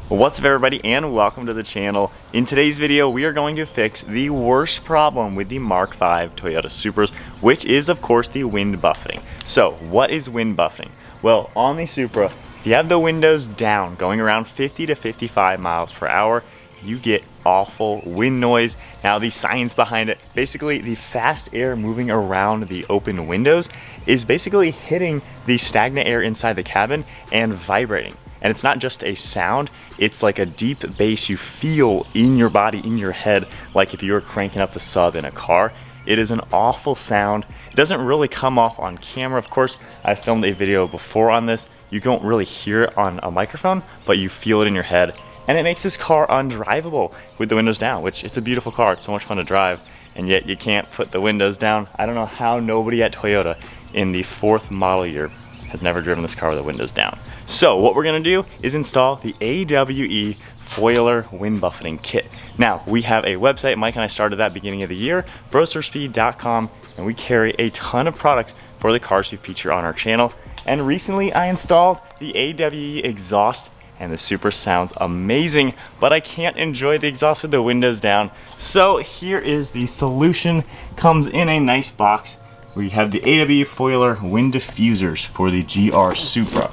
What's up everybody and welcome to the channel. In today's video we are going to fix the worst problem with the MK5 Toyota Supras, which is of course the wind buffeting. So what is wind buffeting? Well, on the Supra, if you have the windows down going around 50 to 55 miles per hour, you get awful wind noise. Now the science behind it, basically the fast air moving around the open windows is basically hitting the stagnant air inside the cabin and vibrating. And it's not just a sound, it's like a deep bass you feel in your body, in your head, like if you were cranking up the sub in a car. It is an awful sound. It doesn't really come off on camera. Of course, I filmed a video before on this. You don't really hear it on a microphone, but you feel it in your head. And it makes this car undrivable with the windows down, which it's a beautiful car. It's so much fun to drive, and yet you can't put the windows down. I don't know how nobody at Toyota in the 4th model year has never driven this car with the windows down. So what we're gonna do is install the AWE Foiler Wind Buffeting Kit. Now, we have a website, Mike and I started that beginning of the year, brosforspeed.com, and we carry a ton of products for the cars we feature on our channel. And recently I installed the AWE exhaust, and the Supra sounds amazing, but I can't enjoy the exhaust with the windows down. So here is the solution. Comes in a nice box. We have the AWE Foiler Wind Diffusers for the GR Supra.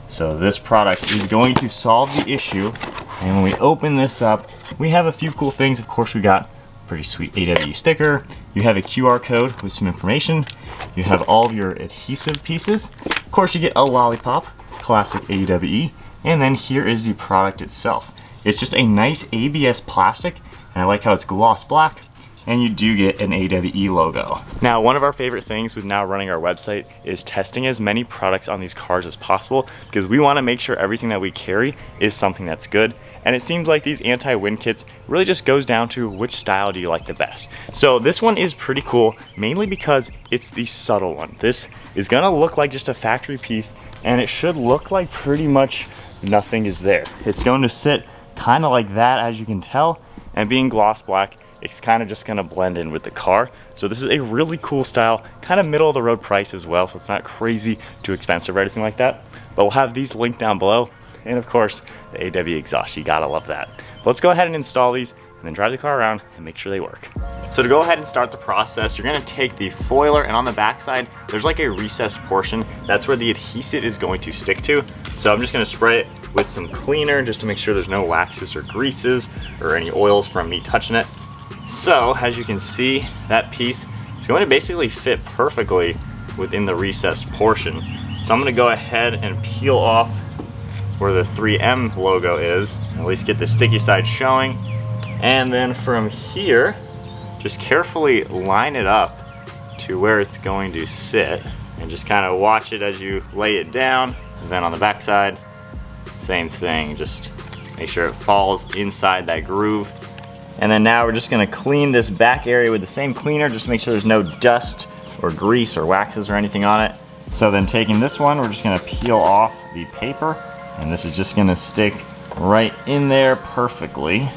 So this product is going to solve the issue. And when we open this up, we have a few cool things. Of course, we got a pretty sweet AWE sticker. You have a QR code with some information. You have all of your adhesive pieces. Of course, you get a lollipop, classic AWE. And then here is the product itself. It's just a nice ABS plastic, and I like how it's gloss black. And you do get an AWE logo. Now, one of our favorite things with now running our website is testing as many products on these cars as possible, because we want to make sure everything that we carry is something that's good. And it seems like these anti-wind kits really just goes down to which style do you like the best. So this one is pretty cool, mainly because it's the subtle one. This is gonna look like just a factory piece, and it should look like pretty much nothing is there. It's going to sit kind of like that, as you can tell, and being gloss black, it's kind of just gonna blend in with the car. So this is a really cool style, kind of middle of the road price as well, so it's not crazy too expensive or anything like that. But we'll have these linked down below. And of course, the AWE exhaust, you gotta love that. But let's go ahead and install these and then drive the car around and make sure they work. So to go ahead and start the process, you're gonna take the foiler, and on the back side, there's like a recessed portion. That's where the adhesive is going to stick to. So I'm just gonna spray it with some cleaner just to make sure there's no waxes or greases or any oils from me touching it. So as you can see, that piece is going to basically fit perfectly within the recessed portion. So I'm gonna go ahead and peel off where the 3M logo is, at least get the sticky side showing. And then from here, just carefully line it up to where it's going to sit, and just kind of watch it as you lay it down. And then on the back side, same thing, just make sure it falls inside that groove. And then now we're just gonna clean this back area with the same cleaner, just to make sure there's no dust or grease or waxes or anything on it. So then taking this one, we're just gonna peel off the paper, and this is just gonna stick right in there perfectly.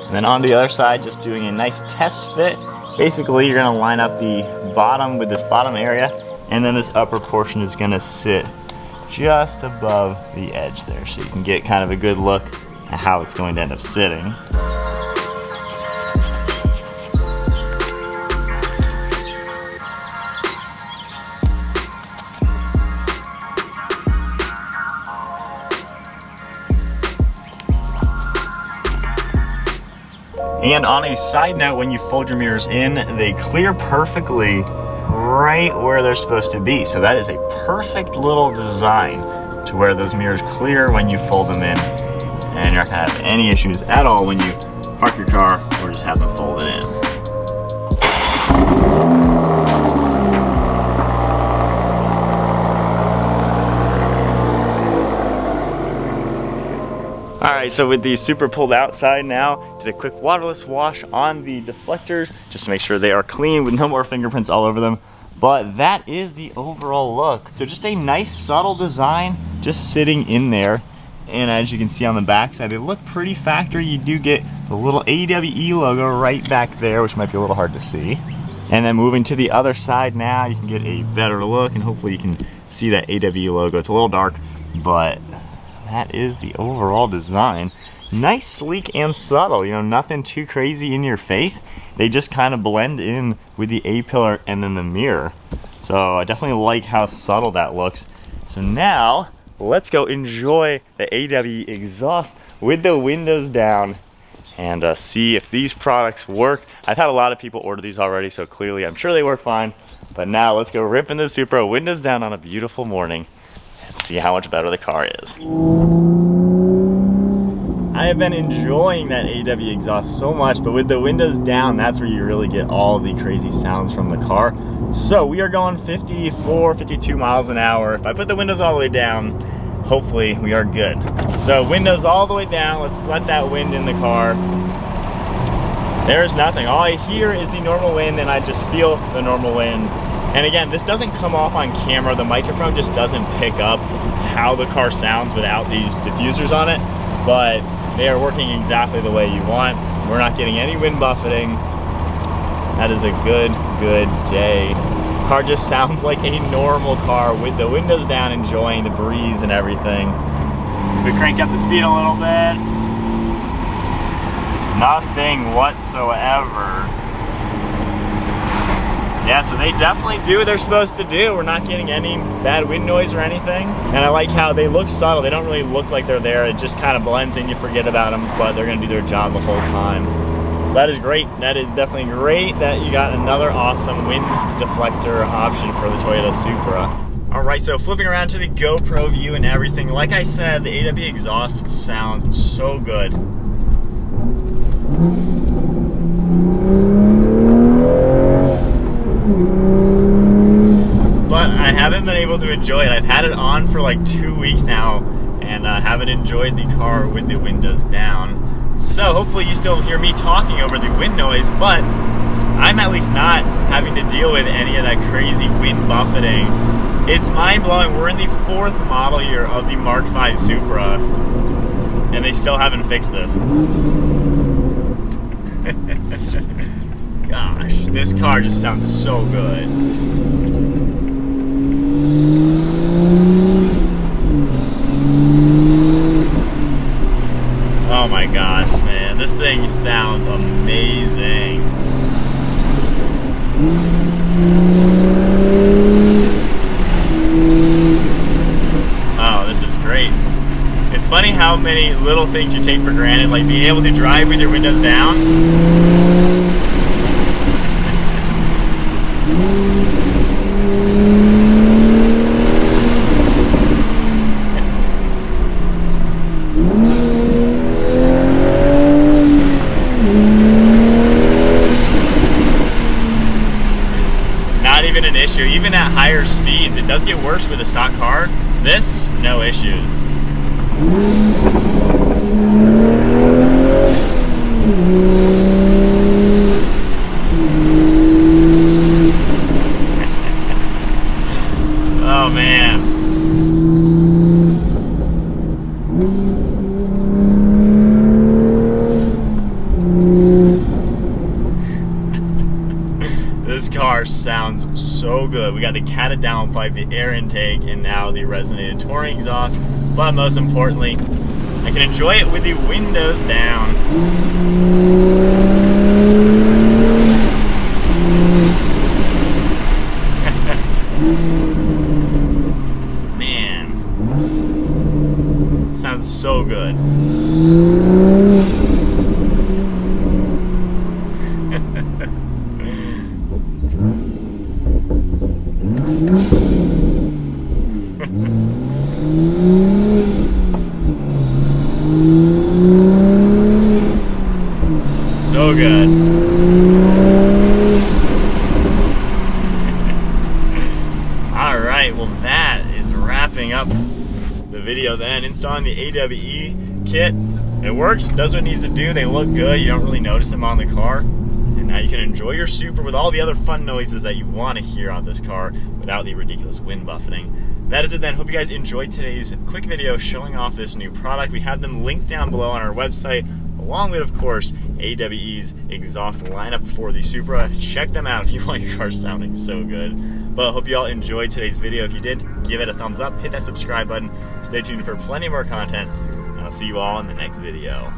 And then on the other side, just doing a nice test fit. Basically, you're gonna line up the bottom with this bottom area, and then this upper portion is gonna sit just above the edge there, so you can get kind of a good look at how it's going to end up sitting. And on a side note, when you fold your mirrors in, they clear perfectly right where they're supposed to be. So that is a perfect little design to where those mirrors clear when you fold them in, and you're not gonna have any issues at all when you park your car or just have them folded in. Alright, so with the Supra pulled outside now, did a quick waterless wash on the deflectors just to make sure they are clean with no more fingerprints all over them. But that is the overall look. So just a nice subtle design just sitting in there. And as you can see on the back side, they look pretty factory. You do get the little AWE logo right back there, which might be a little hard to see. And then moving to the other side now, you can get a better look, and hopefully you can see that AWE logo. It's a little dark, but that is the overall design. Nice, sleek, and subtle. You know, nothing too crazy in your face. They just kind of blend in with the A-pillar and then the mirror. So I definitely like how subtle that looks. So now, let's go enjoy the AWE exhaust with the windows down and see if these products work. I've had a lot of people order these already, so clearly I'm sure they work fine. But now let's go rip in the Supra, windows down on a beautiful morning, and see how much better the car is. I have been enjoying that AWE exhaust so much, but with the windows down, that's where you really get all the crazy sounds from the car. So we are going 54, 52 miles an hour. If I put the windows all the way down, hopefully we are good. So windows all the way down, let's let that wind in the car. There's nothing. All I hear is the normal wind, and I just feel the normal wind. And again, this doesn't come off on camera. The microphone just doesn't pick up how the car sounds without these diffusers on it, but they are working exactly the way you want. We're not getting any wind buffeting. That is a good day. Car just sounds like a normal car with the windows down, enjoying the breeze and everything. If we crank up the speed a little bit, nothing whatsoever. Yeah, so they definitely do what they're supposed to do. We're not getting any bad wind noise or anything. And I like how they look subtle. They don't really look like they're there. It just kind of blends in, you forget about them, but they're gonna do their job the whole time. So that is great. That is definitely great that you got another awesome wind deflector option for the Toyota Supra. All right, so flipping around to the GoPro view and everything, like I said, the AWE exhaust sounds so good. But I haven't been able to enjoy it. I've had it on for like 2 weeks now, and I haven't enjoyed the car with the windows down. So hopefully you still hear me talking over the wind noise, but I'm at least not having to deal with any of that crazy wind buffeting. It's mind-blowing. We're in the 4th model year of the Mark V Supra, and they still haven't fixed this. Gosh, this car just sounds so good. Oh my gosh, man, this thing sounds amazing. Oh, this is great. It's funny how many little things you take for granted, like being able to drive with your windows down. An issue. Even at higher speeds, it does get worse with a stock car. This, no issues. Oh man. This car sounds so good. We got the catted downpipe, the air intake, and now the resonated touring exhaust. But most importantly, I can enjoy it with the windows down. Man, sounds so good. So good. Alright, well that is wrapping up the video then. Installing the AWE kit. It works, does what it needs to do. They look good, you don't really notice them on the car. And now you can enjoy your Supra with all the other fun noises that you want to hear on this car without the ridiculous wind buffeting. That is it then. Hope you guys enjoyed today's quick video showing off this new product. We have them linked down below on our website, along with, of course, AWE's exhaust lineup for the Supra. Check them out if you want your car sounding so good. But I hope you all enjoyed today's video. If you did, give it a thumbs up, hit that subscribe button. Stay tuned for plenty more content, and I'll see you all in the next video.